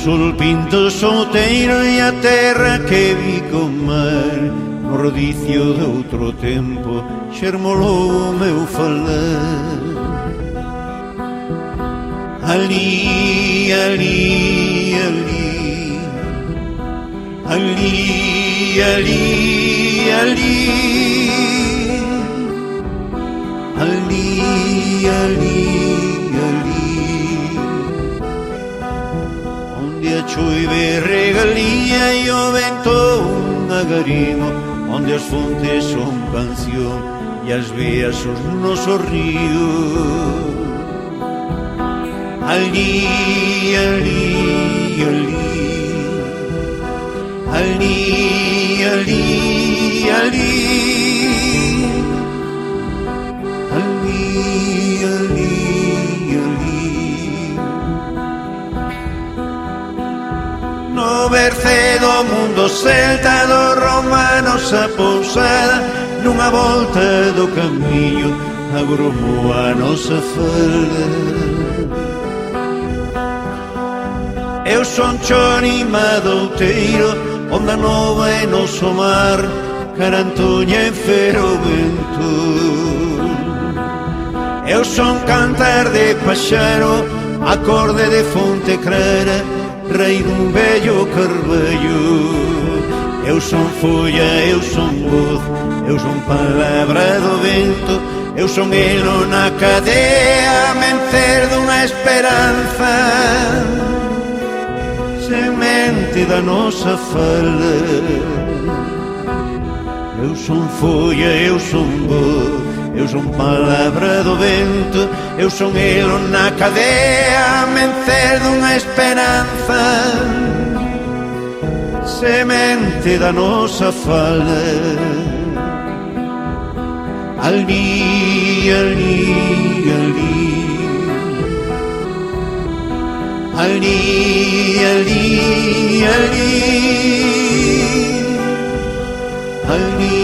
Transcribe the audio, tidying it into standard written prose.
sol pinta o souteiro e a terra que vi con mar. No rodicio de outro tempo xermolou o meu falar. Ali, ali, ali, ali, ali, ali, ali, ali, ali, onde a choive regalía e o vento un agarimo, onde as fontes son canción e as veas os nosos ríos. Ali, ali, ali, ali, ali, ali, ali, ali, ali. No berce do mundo celta dos romanos a pousada, nunha volta do camiño agromou a nosa falda. Eu son Chonima douteiro, onde a nova é noso mar, Carantoña en fero vento. Eu son cantar de paxaro, acorde de fonte clara, rei dun vello carballo. Eu son folla, eu son voz, eu son palabra do vento, eu son elo na cadea, mencer dunha esperanza, semente da nosa fala. Eu son folla, eu son voz, eu son palabra do vento, eu son elo na cadea, mencer dunha esperanza, semente da nosa fala. Ali, ali, ali, ali, ali, ali, ali.